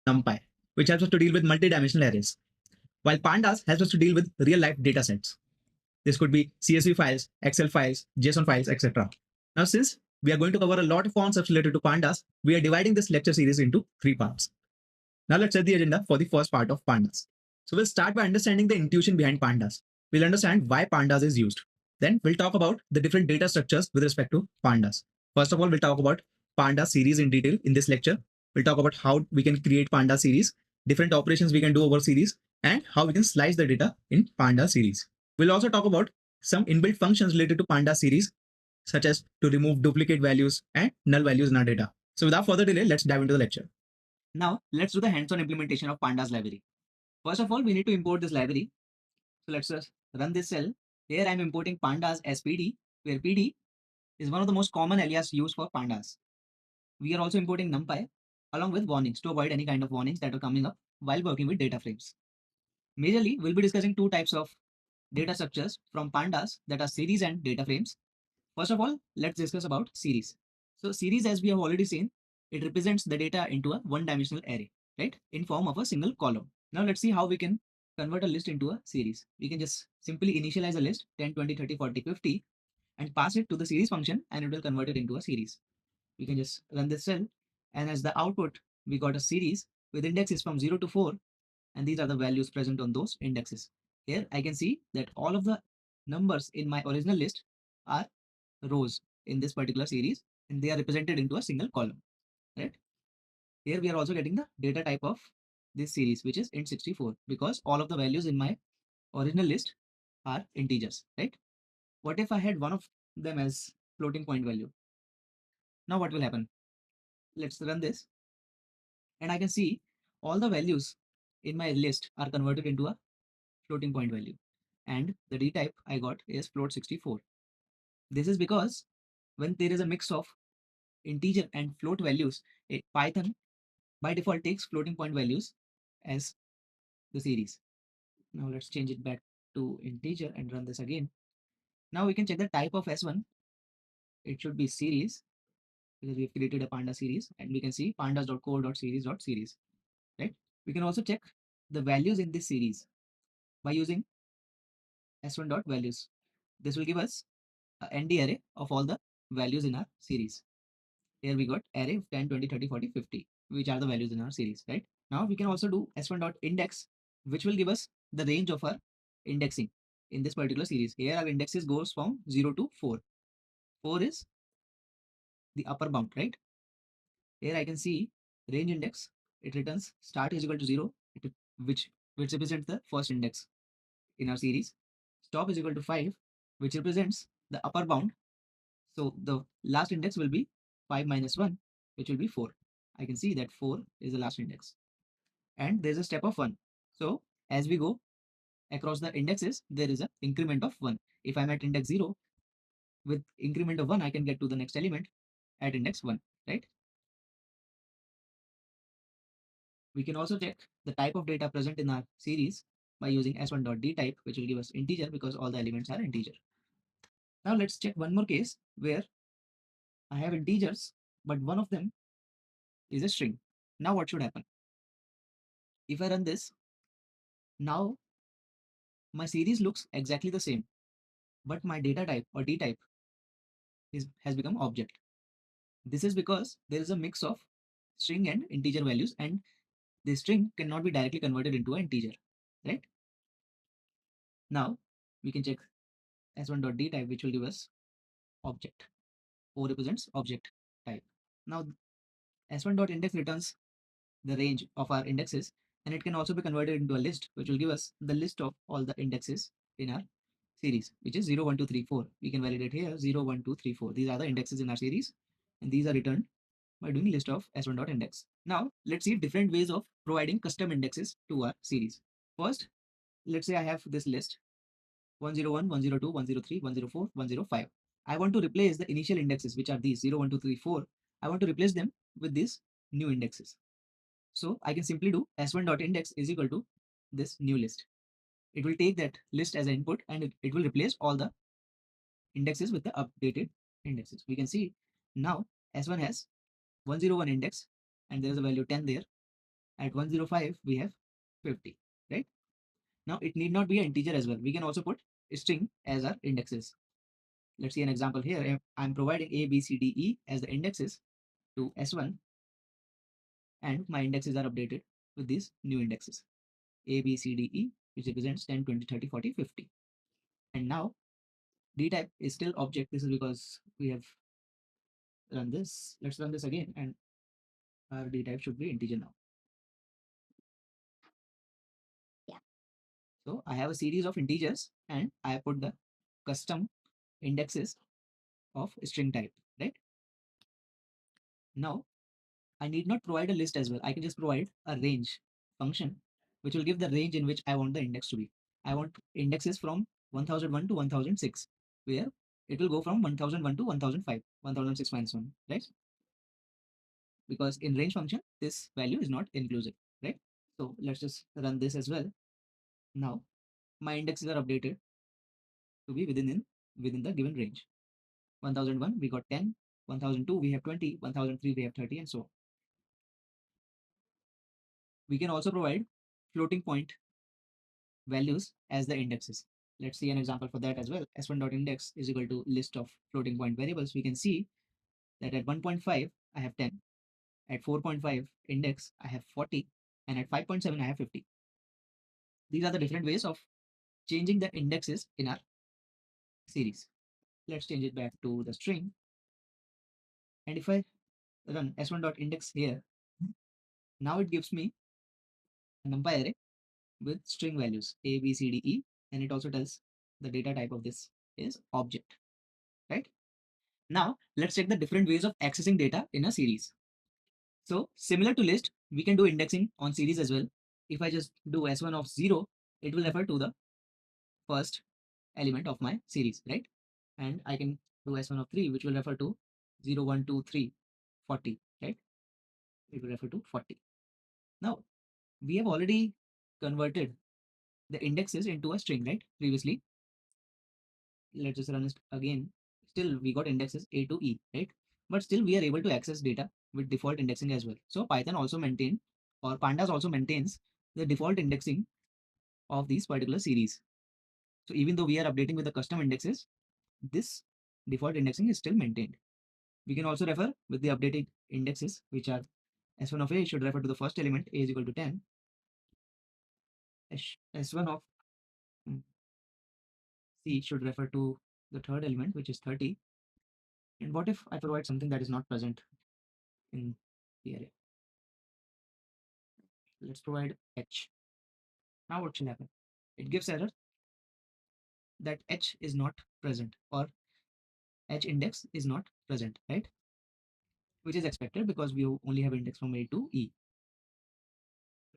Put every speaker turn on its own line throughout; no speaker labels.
NumPy, which helps us to deal with multi-dimensional arrays, while Pandas helps us to deal with real-life data sets. This could be CSV files, Excel files, JSON files, etc. Now, since we are going to cover a lot of concepts related to Pandas, we are dividing this lecture series into 3 parts. Now, let's set the agenda for the first part of Pandas. So, we'll start by understanding the intuition behind Pandas. We'll understand why Pandas is used. Then, we'll talk about the different data structures with respect to Pandas. First of all, we'll talk about Pandas series in detail in this lecture. We'll talk about how we can create Pandas series, different operations we can do over series, and how we can slice the data in Pandas series. We'll also talk about some inbuilt functions related to Pandas series, such as to remove duplicate values and null values in our data. So without further delay, let's dive into the lecture. Now, let's do the hands-on implementation of Pandas library. First of all, we need to import this library. So let's just run this cell. Here I'm importing Pandas as PD, where PD is one of the most common alias used for Pandas. We are also importing NumPy along with warnings to avoid any kind of warnings that are coming up while working with data frames. Majorly, we'll be discussing 2 types of data structures from Pandas, that are series and data frames. First of all, let's discuss about series. So series, as we have already seen, it represents the data into a one-dimensional array, right, in form of a single column. Now let's see how we can convert a list into a series. We can just simply initialize a list 10, 20, 30, 40, 50 and pass it to the series function, and it will convert it into a series. We can just run this cell, and as the output, we got a series with indexes from 0 to 4, and these are the values present on those indexes. Here I can see that all of the numbers in my original list are rows in this particular series, and they are represented into a single column, right? Here we are also getting the data type of this series, which is int64, because all of the values in my original list are integers, right? What if I had one of them as floating point value? Now what will happen? Let's run this, and I can see all the values in my list are converted into a floating point value, and the d type I got is float64. This is because when there is a mix of integer and float values, Python by default takes floating point values as the series. Now let's change it back to integer and run this again. Now we can check the type of S1. It should be series, because we've created a panda series, and we can see pandas.core.series.series, right? We can also check the values in this series by using s1.values. This will give us an ND array of all the values in our series. Here we got array of 10, 20, 30, 40, 50, which are the values in our series, right? Now we can also do s1.index, which will give us the range of our indexing in this particular series. Here our indexes goes from 0 to 4. 4 is the upper bound, right? Here I can see range index. It returns start is equal to 0, which represents the first index in our series. Stop is equal to 5, which represents the upper bound. So the last index will be 5 minus 1, which will be 4. I can see that 4 is the last index. And there's a step of 1. So as we go across the indexes, there is an increment of 1. If I'm at index 0, with increment of 1, I can get to the next element at index 1, right? We can also check the type of data present in our series by using s1.dtype, which will give us integer because all the elements are integer. Now let's check one more case where I have integers, but one of them is a string. Now what should happen? If I run this, now my series looks exactly the same, but my data type or d type has become object. This is because there is a mix of string and integer values, and the string cannot be directly converted into an integer, right? Now we can check s1.dtype, which will give us object. O represents object type. Now s1.index returns the range of our indexes, and it can also be converted into a list, which will give us the list of all the indexes in our series, which is 0, 1, 2, 3, 4. We can validate here 0, 1, 2, 3, 4. These are the indexes in our series, and these are returned by doing list of s1.index. Now let's see different ways of providing custom indexes to our series. First, let's say I have this list 101, 102, 103, 104, 105. I want to replace the initial indexes, which are these 0, 1, 2, 3, 4. I want to replace them with these new indexes. So I can simply do s1.index is equal to this new list. It will take that list as an input, and it will replace all the indexes with the updated indexes. We can see now s1 has 101 index, and there is a value 10 there. At 105, we have 50, right? Now it need not be an integer as well. We can also put a string as our indexes. Let's see an example here. If I'm providing A, B, C, D, E as the indexes to S1, and my indexes are updated with these new indexes A, B, C, D, E, which represents 10, 20, 30, 40, 50. And now D type is still object. This is because we have run this. Let's run this again, and our D type should be integer now. Yeah. So I have a series of integers, and I put the custom indexes of string type, right? Now I need not provide a list as well. I can just provide a range function, which will give the range in which I want the index to be. I want indexes from 1001 to 1006, where it will go from 1001 to 1005, 1006 minus 1, right? Because in range function, this value is not inclusive, right? So let's just run this as well. Now my indexes are updated to be within the given range. 1001 we got 10, 1002 we have 20, 1003 we have 30, and so on. We can also provide floating point values as the indexes. Let's see an example for that as well. S1.index is equal to list of floating point variables. We can see that at 1.5 I have 10, at 4.5 index I have 40, and at 5.7 I have 50. These are the different ways of changing the indexes in our series. Let's change it back to the string. And if I run s1.index here, now it gives me a numpy array with string values A, B, C, D, E, and it also tells the data type of this is object, right? Now let's check the different ways of accessing data in a series. So similar to list, we can do indexing on series as well. If I just do s1 of 0, it will refer to the first element of my series, right? And I can do s1 of 3, which will refer to 0, 1, 2, 3, 40, right? It will refer to 40. Now we have already converted the indexes into a string, right? Previously, let's just run it again. Still we got indexes A to E, right? But still we are able to access data with default indexing as well. So Python also maintain, or pandas also maintains the default indexing of these particular series. So even though we are updating with the custom indexes, this default indexing is still maintained. We can also refer with the updated indexes, which are S1 of A should refer to the first element, A is equal to 10. S1 of C should refer to the third element, which is 30. And what if I provide something that is not present in the array? Let's provide H. Now what should happen? It gives error that H is not present, or H index is not present, right? Which is expected because we only have index from A to E.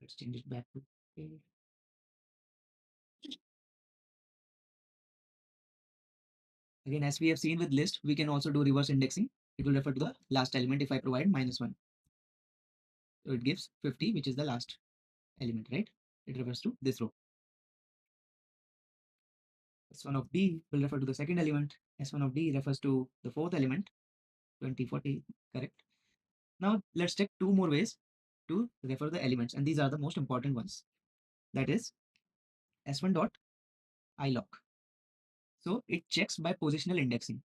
Let's change it back to A. Again, as we have seen with list, we can also do reverse indexing. It will refer to the last element if I provide -1. So it gives 50, which is the last element, right? It refers to this row. S1 of D will refer to the second element. S1 of D refers to the fourth element, 20, 40, correct? Now let's check two more ways to refer the elements, and these are the most important ones. That is S1 dot ilock. So it checks by positional indexing.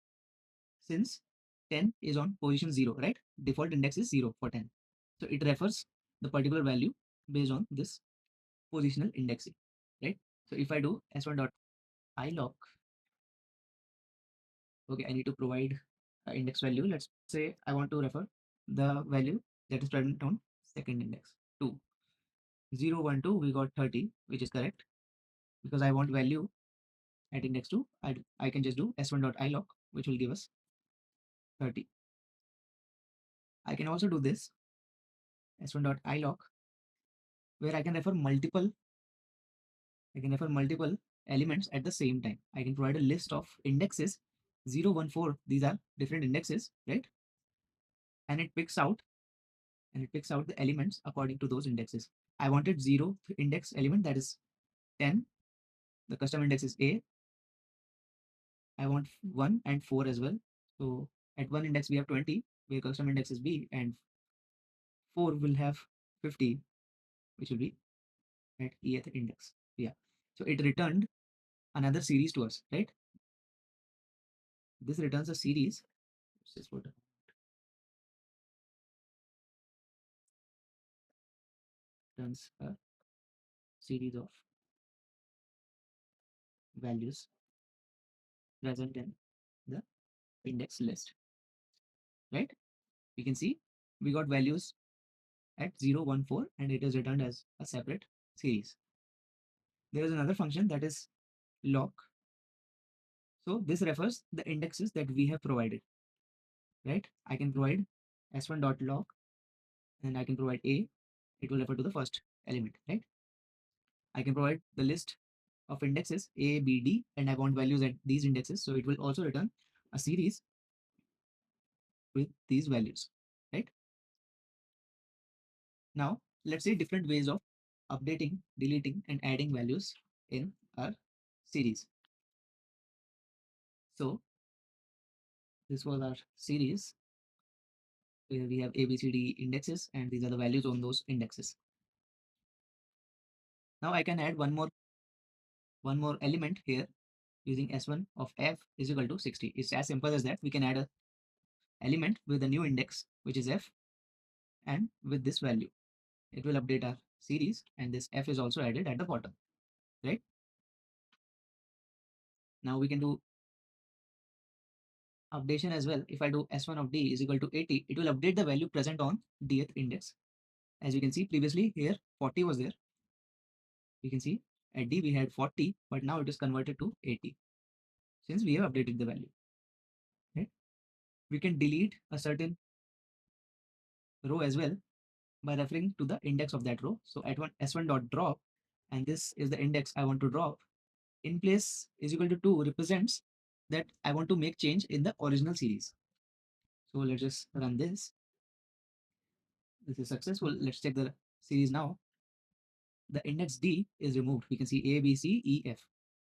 Since 10 is on position 0, right? Default index is 0 for 10. So it refers the particular value based on this positional indexing, right? So if I do S1 dot ilock, okay, I need to provide an index value. Let's say I want to refer the value that is present on second index 2. 0, 1, 2, we got 30, which is correct. Because I want value at index 2, I can just do s1.ilock, which will give us 30. I can also do this s1.ilock, where I can refer multiple elements at the same time. I can provide a list of indexes 0, 1, 4. These are different indexes, right? And it picks out the elements according to those indexes. I wanted 0 index element, that is 10. The custom index is A. I want 1 and 4 as well. So at 1 index we have 20, where custom index is B, and 4 will have 50. which will be at eth index. Yeah. So it returned another series to us, right? This returns a series. This is what returns a series of values present in the index list, right? We can see we got values at 0, 1, 4, and it is returned as a separate series. There is another function that is lock. So this refers the indexes that we have provided, right? I can provide s1.log and I can provide a. It will refer to the first element, right? I can provide the list of indexes a, b, d, and I want values at these indexes. So it will also return a series with these values, right? Now, let's see different ways of updating, deleting, and adding values in our series. So this was our series where we have A, B, C, D indexes, and these are the values on those indexes. Now I can add one more element here using S1 of F is equal to 60. It's as simple as that. We can add a element with a new index, which is F, and with this value, it will update our series, and this F is also added at the bottom, right? Now we can do updation as well. If I do S1 of D is equal to 80, it will update the value present on dth index. As you can see previously here, 40 was there. You can see at D we had 40, but now it is converted to 80 since we have updated the value, right? We can delete a certain row as well by referring to the index of that row. So at one S1 dot drop, and this is the index I want to drop, in place is equal to 2 represents that I want to make change in the original series. So let's just run this. This is successful. Let's check the series now. The index D is removed. We can see A, B, C, E, F.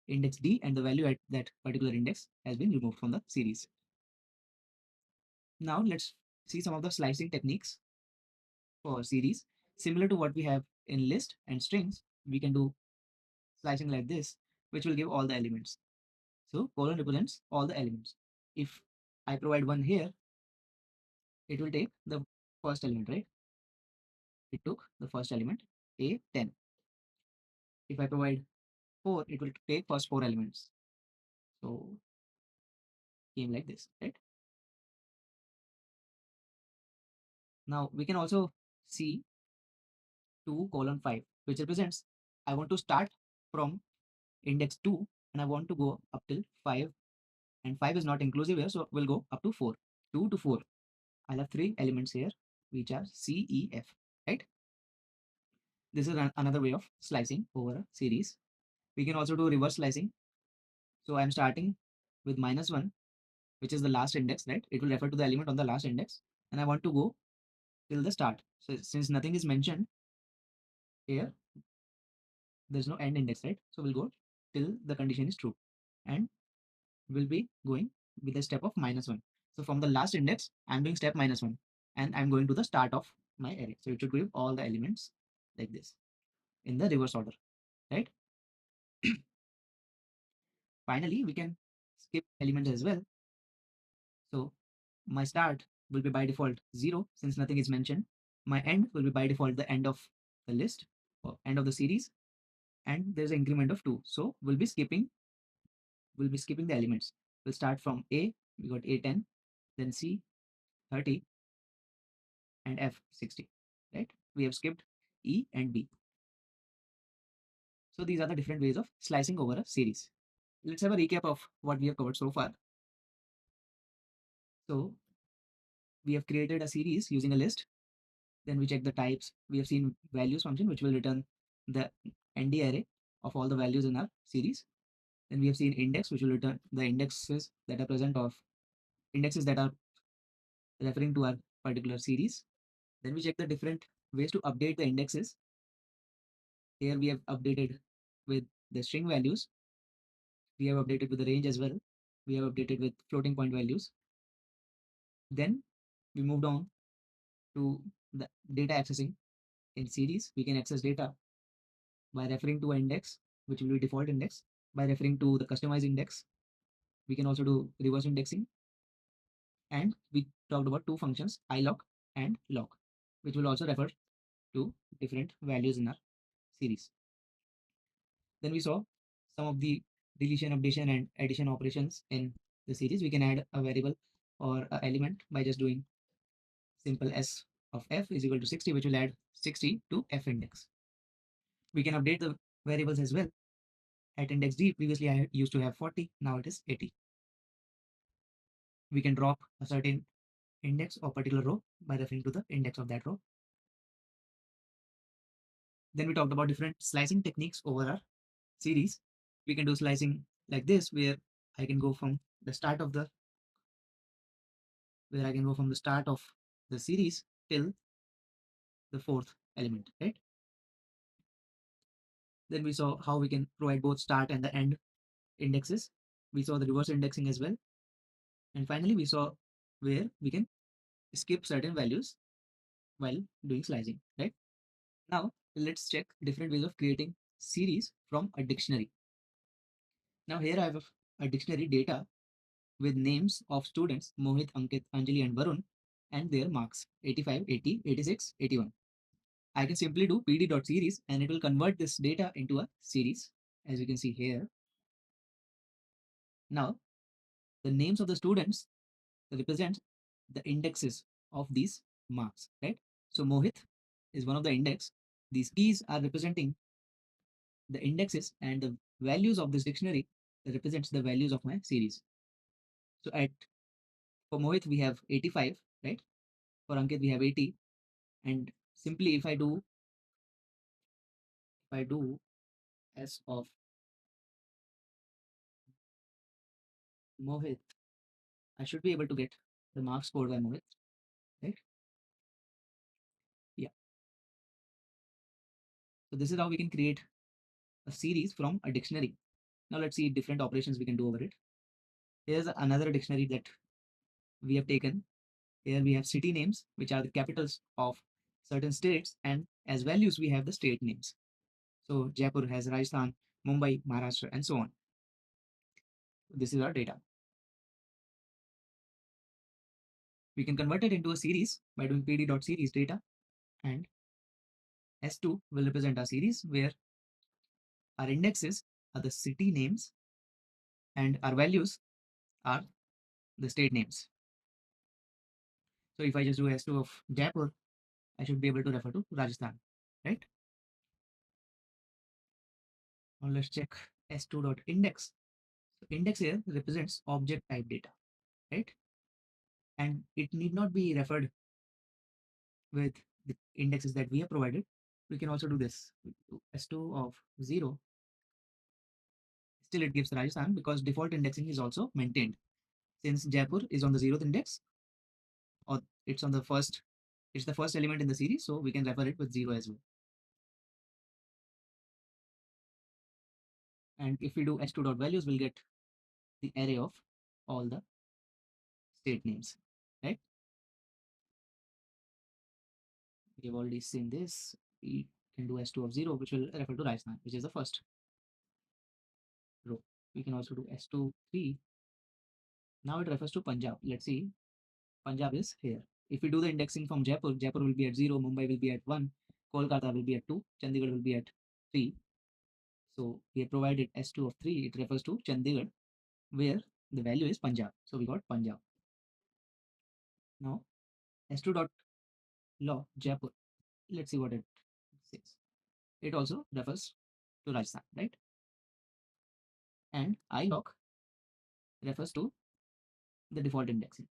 Index D and the value at that particular index has been removed from the series. Now let's see some of the slicing techniques for series. Similar to what we have in list and strings, we can do slicing like this, which will give all the elements. So colon represents all the elements. If I provide 1 here, it will take the first element, right? It took the first element, A, 10. If I provide 4, it will take first 4 elements. So came like this, right? Now we can also see 2 colon 5, which represents I want to start from index 2 and I want to go up till 5, and 5 is not inclusive here, so we'll go up to 4. 2 to 4. I'll have 3 elements here, which are C, E, F, right? This is another way of slicing over a series. We can also do reverse slicing. So I'm starting with -1, which is the last index, right? It will refer to the element on the last index, and I want to go till the start. So since nothing is mentioned here, there's no end index, right? So we'll go till the condition is true, and we'll be going with a step of -1. So from the last index, I'm doing step -1, and I'm going to the start of my array. So it should give all the elements like this in the reverse order, right? Finally, we can skip elements as well. So my start will be by default 0 since nothing is mentioned. My end will be by default the end of the list or end of the series, and there's an increment of 2. So we'll be skipping the elements. We'll start from A, we got A10, then C 30, and F 60, right? We have skipped E and B. So these are the different ways of slicing over a series. Let's have a recap of what we have covered so far. So we have created a series using a list. Then we check the types. We have seen values function, which will return the ND array of all the values in our series. Then we have seen index, which will return the indexes that are present of indexes that are referring to our particular series. Then we check the different ways to update the indexes. Here we have updated with the string values. We have updated with the range as well. We have updated with floating point values. Then we moved on to the data accessing in series, we can access data by referring to an index, which will be default index, by referring to the customized index. We can also do reverse indexing. And we talked about two functions, iloc and loc, which will also refer to different values in our series. Then we saw some of the deletion, updation, and addition operations in the series. We can add a variable or an element by just doing simple s of f is equal to 60, which will add 60 to f index. We can update the variables as well. At index d, previously I used to have 40, now it is 80. We can drop a certain index or particular row by referring to the index of that row. Then we talked about different slicing techniques over our series. We can do slicing like this, where I can go from the start of the series till the fourth element, right? Then we saw how we can provide both start and the end indexes. We saw the reverse indexing as well. And finally, we saw where we can skip certain values while doing slicing, right? Now, let's check different ways of creating series from a dictionary. Now, here I have a dictionary data with names of students Mohit, Ankit, Anjali, and Varun, and their marks 85, 80, 86, 81. I can simply do pd.series and it will convert this data into a series, as you can see here. Now, the names of the students represent the indexes of these marks, right? So Mohit is one of the index. These keys are representing the indexes, and the values of this dictionary represents the values of my series. So for Mohit we have 85, right? For Ankit we have 80, and simply if I do s of Mohit, I should be able to get the marks scored by Mohit, right? Yeah. So this is how we can create a series from a dictionary. Now let's see different operations we can do over it. Here's another dictionary that we have taken. Here we have city names, which are the capitals of certain states, and as values we have the state names. So Jaipur has Rajasthan, Mumbai, Maharashtra, and so on. This is our data. We can convert it into a series by doing pd.series data, and S2 will represent our series where our indexes are the city names and our values are the state names. So if I just do S2 of Jaipur, I should be able to refer to Rajasthan, right? Now let's check S2.index. So index here represents object type data, right? And it need not be referred with the indexes that we have provided. We can also do this. S2 of 0, still it gives Rajasthan because default indexing is also maintained. Since Jaipur is on the 0th index, or it's the first element in the series, so we can refer it with 0 as well. And if we do s2.values, we'll get the array of all the state names, right? We have already seen this. We can do s2 of 0, which will refer to Rajasthan, which is the first row. We can also do s2 3. Now it refers to Punjab. Let's see. Punjab is here. If we do the indexing from Jaipur, Jaipur will be at 0, Mumbai will be at 1, Kolkata will be at 2, Chandigarh will be at 3. So we have provided S2 of 3. It refers to Chandigarh, where the value is Punjab. So we got Punjab. Now S2 dot law Jaipur. Let's see what it says. It also refers to Rajasthan, right? And iloc refers to the default indexing.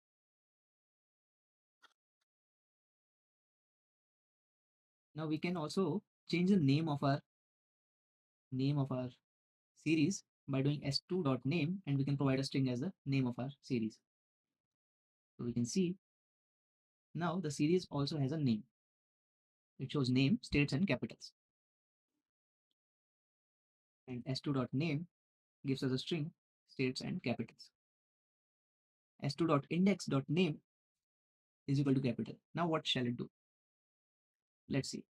Now we can also change the name of our series by doing s2.name, and we can provide a string as the name of our series. So we can see now the series also has a name. It shows name, states, and capitals. And s2.name gives us a string, states, and capitals. s2.index.name is equal to capital. Now what shall it do? Let's see.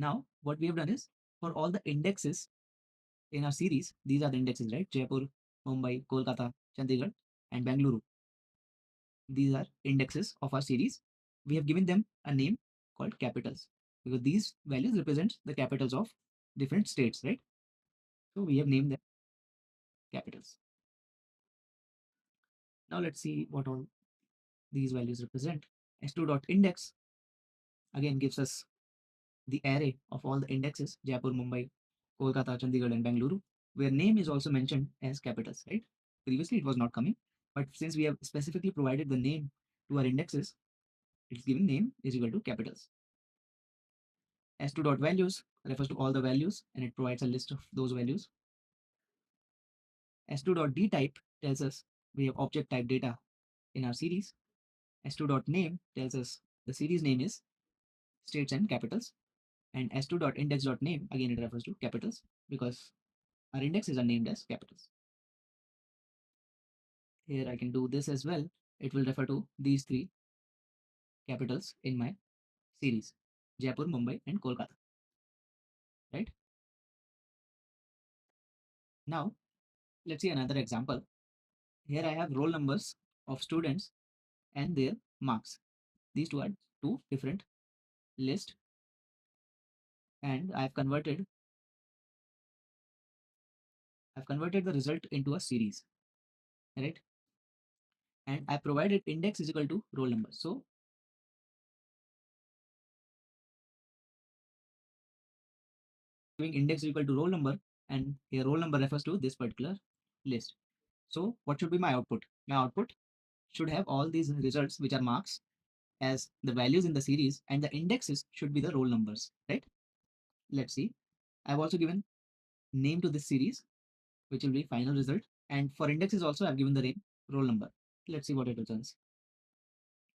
Now, what we have done is for all the indexes in our series, these are the indexes, right? Jaipur, Mumbai, Kolkata, Chandigarh, and Bangalore. These are indexes of our series. We have given them a name called capitals because these values represent the capitals of different states, right? So we have named them capitals. Now let's see what all these values represent. S2.index again gives us the array of all the indexes, Jaipur, Mumbai, Kolkata, Chandigarh, and Bangalore, where name is also mentioned as capitals, right? Previously it was not coming, but since we have specifically provided the name to our indexes, it's giving name is equal to capitals. S2.values refers to all the values and it provides a list of those values. S2.dtype tells us we have object type data in our series. S2.name tells us the series name is states and capitals. And S2.index.name again it refers to capitals because our indexes are named as capitals. Here I can do this as well. It will refer to these three capitals in my series, Jaipur, Mumbai, and Kolkata. Right? Now, let's see another example. Here I have roll numbers of students and their marks. These two are two different lists, and I've converted the result into a series, right? And I provided index is equal to roll number. So giving index is equal to roll number, and here roll number refers to this particular list. So what should be my output? My output should have all these results which are marks as the values in the series, and the indexes should be the roll numbers, right? Let's see. I've also given name to this series, which will be final result. And for indexes also, I've given the name roll number. Let's see what it returns.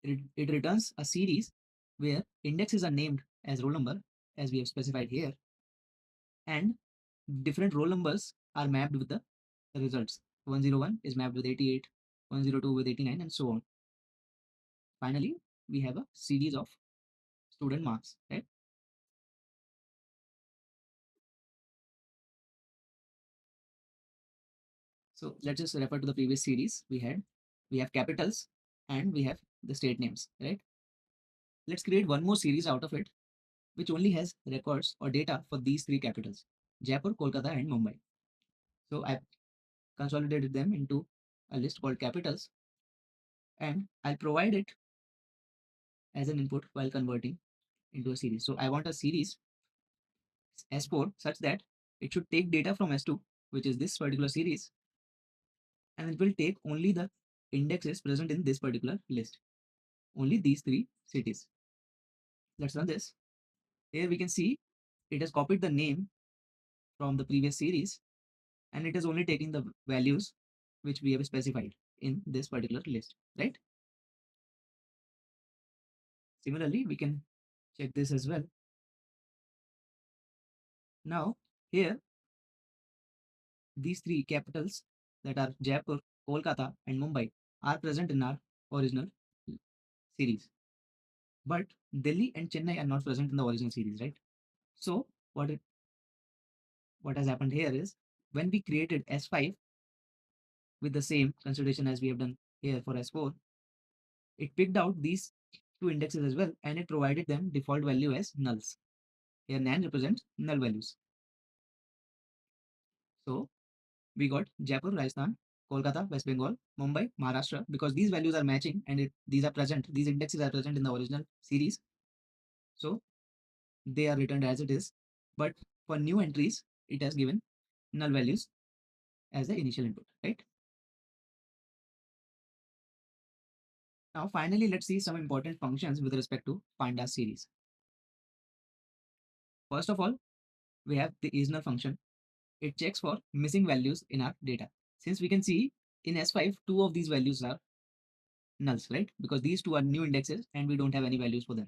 It returns a series where indexes are named as roll number, as we have specified here, and different roll numbers are mapped with the results. 101 is mapped with 88, 102 with 89, and so on. Finally, we have a series of student marks, right? So let's just refer to the previous series we had. We have capitals and we have the state names, right? Let's create one more series out of it, which only has records or data for these three capitals, Jaipur, Kolkata, and Mumbai. So I've consolidated them into a list called capitals, and I'll provide it as an input while converting into a series. So I want a series S4 such that it should take data from S2, which is this particular series, and it will take only the indexes present in this particular list, only these three cities. Let's run this. Here we can see it has copied the name from the previous series and it is only taking the values which we have specified in this particular list, right? Similarly, we can check this as well. Now, here, these three capitals that are Jaipur, Kolkata, and Mumbai are present in our original series. But Delhi and Chennai are not present in the original series, right? So, what has happened here is when we created S5 with the same consideration as we have done here for S4, it picked out these two indexes as well and it provided them default value as nulls. Here NaN represents null values. So we got Jaipur, Rajasthan, Kolkata, West Bengal, Mumbai, Maharashtra, because these values are matching and these are present, these indexes are present in the original series. So they are returned as it is. But for new entries, it has given null values as the initial input, right? Now, finally, let's see some important functions with respect to Pandas series. First of all, we have the isNull function. It checks for missing values in our data. Since we can see in S5, two of these values are nulls, right? Because these two are new indexes and we don't have any values for them.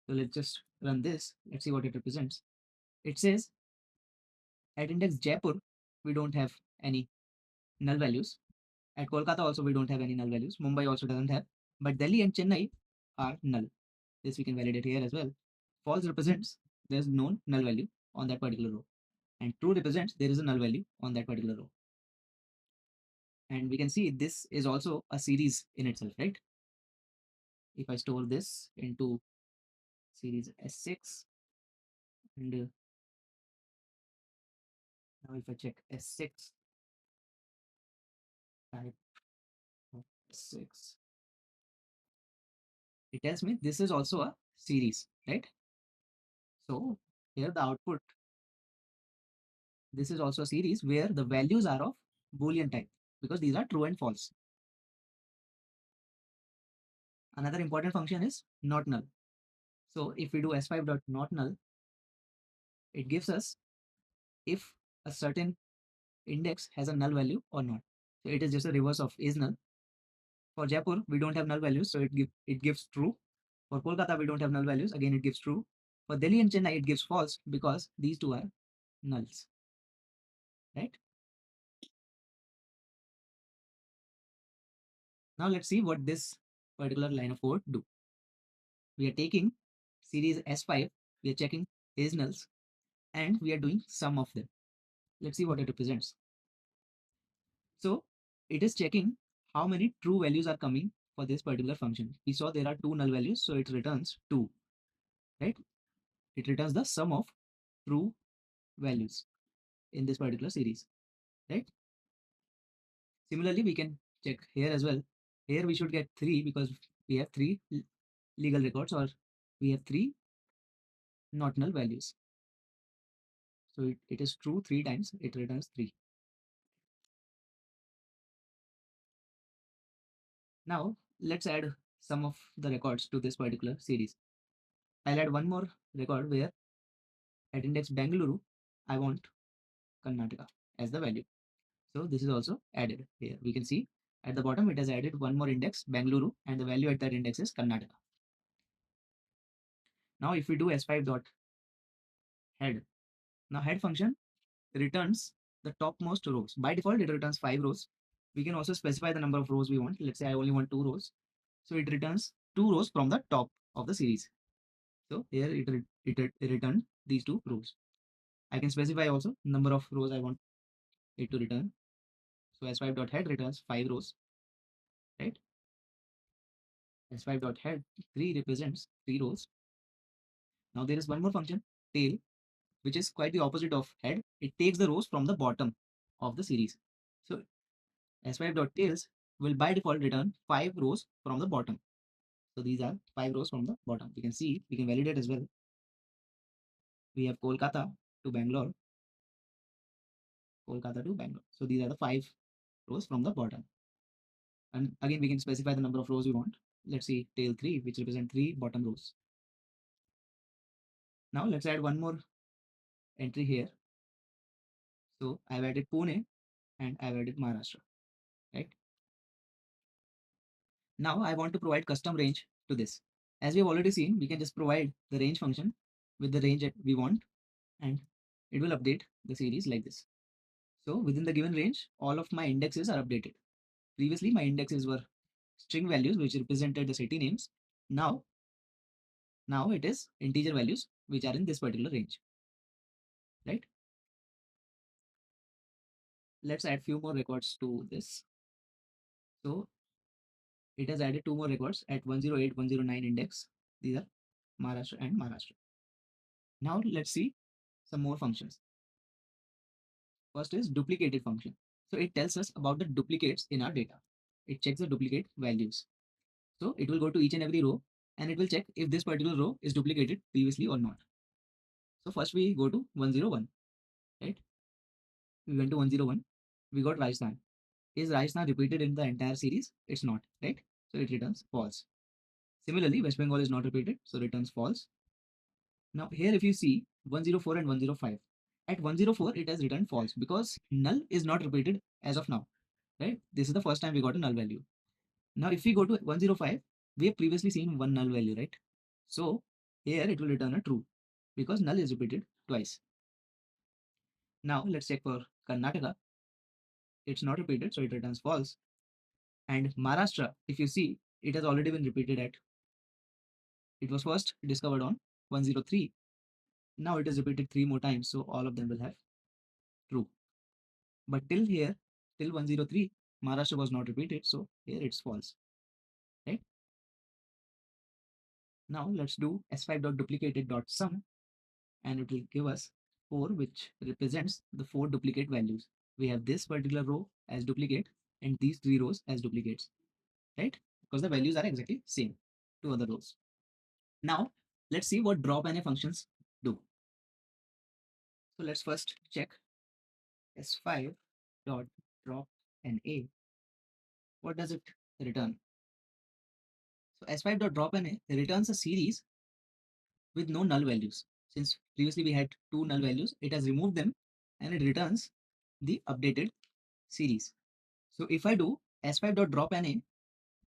So let's just run this. Let's see what it represents. It says at index Jaipur, we don't have any null values. At Kolkata also, we don't have any null values. Mumbai also doesn't have. But Delhi and Chennai are null. This we can validate here as well. False represents there's no null value on that particular row. And true represents there is a null value on that particular row. And we can see this is also a series in itself, right? If I store this into series S6, and now if I check S6, type of S6, it tells me this is also a series, right? So here the output, this is also a series where the values are of Boolean type because these are true and false. Another important function is not null. So if we do s5.notNull, it gives us if a certain index has a null value or not. So it is just a reverse of is null. For Jaipur, we don't have null values, so it gives true. For Kolkata, we don't have null values, again it gives true. For Delhi and Chennai, it gives false because these two are nulls, right? Now let's see what this particular line of code do. We are taking series S5, we are checking is nulls, and we are doing sum of them. Let's see what it represents. So it is checking how many true values are coming for this particular function. We saw there are two null values, so it returns 2, right? It returns the sum of true values in this particular series, right? Similarly, we can check here as well. Here we should get 3 because we have 3 legal records, or we have 3 not null values. So it is true 3 times, it returns 3. Now let's add some of the records to this particular series. I'll add one more record where at index Bangalore, I want Karnataka as the value. So this is also added here. We can see at the bottom, it has added one more index Bangalore, and the value at that index is Karnataka. Now if we do s5.head, now head function returns the topmost rows. By default, it returns 5 rows. We can also specify the number of rows we want. Let's say I only want 2 rows. So it returns 2 rows from the top of the series. So here it returned these 2 rows. I can specify also number of rows I want it to return. So s5.head returns 5 rows, right? s5.head 3 represents 3 rows. Now there is one more function, tail, which is quite the opposite of head. It takes the rows from the bottom of the series. So s5.tails will by default return 5 rows from the bottom. So these are 5 rows from the bottom. We can see, we can validate as well. We have Kolkata to Bangalore, Kolkata to Bangalore. So these are the 5 rows from the bottom. And again, we can specify the number of rows we want. Let's see tail 3, which represent 3 bottom rows. Now let's add one more entry here. So I've added Pune and I've added Maharashtra, right? Now I want to provide custom range to this. As we have already seen, we can just provide the range function with the range that we want, and it will update the series like this. So within the given range, all of my indexes are updated. Previously, my indexes were string values, which represented the city names. Now it is integer values, which are in this particular range, right? Let's add few more records to this. So it has added 2 more records at 108, 109 index. These are Maharashtra and Maharashtra. Now let's see some more functions. First is duplicated function. So it tells us about the duplicates in our data. It checks the duplicate values. So it will go to each and every row and it will check if this particular row is duplicated previously or not. So first we go to 101, right? We went to 101. We got Rajasthan. Is Rajasthan repeated in the entire series? It's not, right? So it returns false. Similarly, West Bengal is not repeated, so returns false. Now here if you see 104 and 105, at 104 it has returned false because null is not repeated as of now, right? This is the first time we got a null value. Now if we go to 105, we have previously seen one null value, right? So here it will return a true because null is repeated twice. Now let's check for Karnataka. It's not repeated, so it returns false. And Maharashtra, if you see, it has already been repeated at, it was first discovered on 103. Now it is repeated 3 more times, so all of them will have true. But till here, till 103, Maharashtra was not repeated, so here it's false, right? Now let's do s5.duplicated.sum, and it will give us 4, which represents the 4 duplicate values. We have this particular row as duplicate and these 3 rows as duplicates, right? Because the values are exactly same to other rows. Now let's see what drop NA functions do. So let's first check s5 dot drop NA. What does it return? So s5 dot drop NA returns a series with no null values. Since previously we had 2 null values, it has removed them and it returns the updated series. So if I do s5 dot drop NA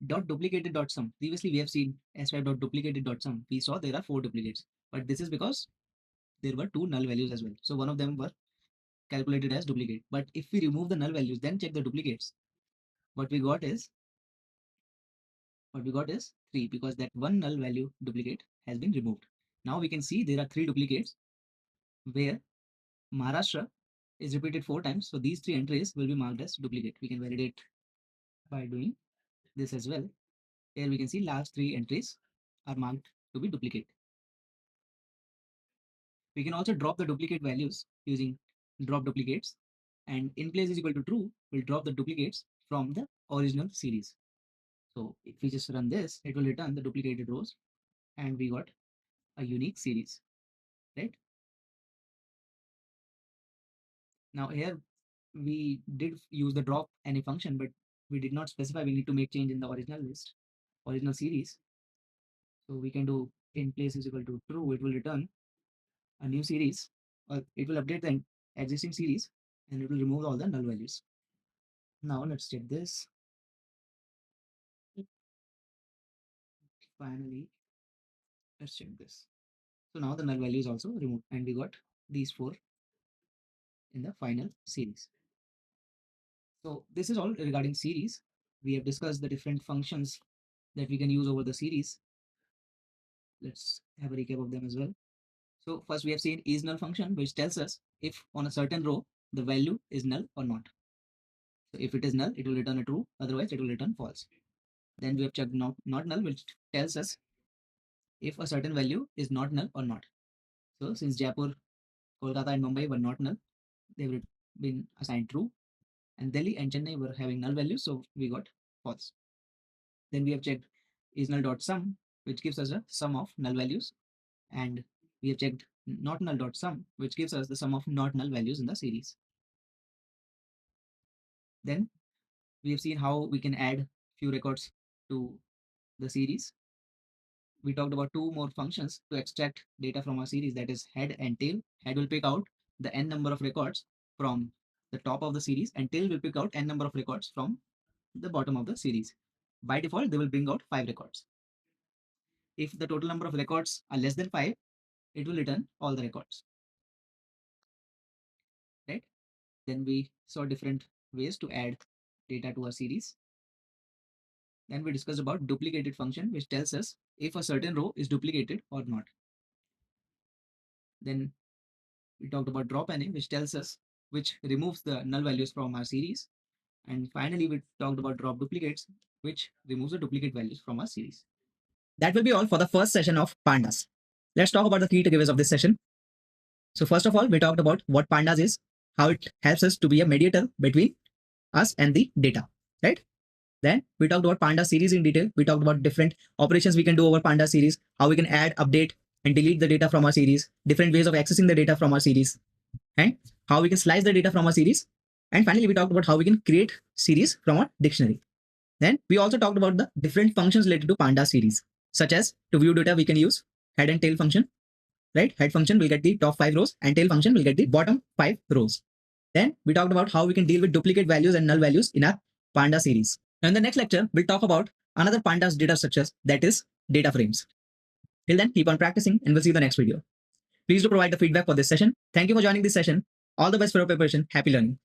dot duplicated dot sum, previously we have seen s5 dot duplicated dot sum. We saw there are 4 duplicates, but this is because there were 2 null values as well. So one of them were calculated as duplicate. But if we remove the null values, then check the duplicates, what we got is 3, because that one null value duplicate has been removed. Now we can see there are 3 duplicates where Maharashtra is repeated 4 times. So these 3 entries will be marked as duplicate. We can validate by doing this as well. Here we can see last 3 entries are marked to be duplicate. We can also drop the duplicate values using drop duplicates, and in place is equal to true will drop the duplicates from the original series. So if we just run this, it will return the duplicated rows and we got a unique series, right? Now here we did use the drop NA function, but we did not specify we need to make change in the original list, original series. So we can do in place is equal to true, it will return a new series, or it will update the existing series and it will remove all the null values. Now let's check this. Finally, let's check this. So now the null value is also removed and we got these 4 in the final series. So this is all regarding series. We have discussed the different functions that we can use over the series. Let's have a recap of them as well. So first we have seen is null function, which tells us if on a certain row the value is null or not. So if it is null, it will return a true, otherwise it will return false. Then we have checked not null, which tells us if a certain value is not null or not. So since Jaipur, Kolkata and Mumbai were not null, they have been assigned true, and Delhi and Chennai were having null values, so we got false. Then we have checked is null dot sum, which gives us a sum of null values, and we have checked not null dot sum, which gives us the sum of not null values in the series. Then we have seen how we can add few records to the series. We talked about 2 more functions to extract data from our series, that is head and tail. Head will pick out the n number of records from the top of the series, and tail will pick out n number of records from the bottom of the series. By default, they will bring out 5 records. If the total number of records are less than 5, it will return all the records, right? Then we saw different ways to add data to a series. Then we discussed about duplicated function, which tells us if a certain row is duplicated or not. Then we talked about drop NA, which tells us, which removes the null values from our series. And finally, we talked about drop duplicates, which removes the duplicate values from our series. That will be all for the first session of Pandas. Let's talk about the key takeaways of this session. So first of all, we talked about what Pandas is, how it helps us to be a mediator between us and the data, right? Then we talked about Pandas series in detail. We talked about different operations we can do over Pandas series, how we can add, update, and delete the data from our series, different ways of accessing the data from our series, and how we can slice the data from our series. And finally, we talked about how we can create series from a dictionary. Then we also talked about the different functions related to Pandas series, such as to view data, we can use head and tail function, right? Head function will get the top 5 rows and tail function will get the bottom 5 rows. Then we talked about how we can deal with duplicate values and null values in our Pandas series. Now in the next lecture, we'll talk about another Pandas data structures, that is data frames. Till then, keep on practicing and we'll see you in the next video. Please do provide the feedback for this session. Thank you for joining this session. All the best for your preparation. Happy learning.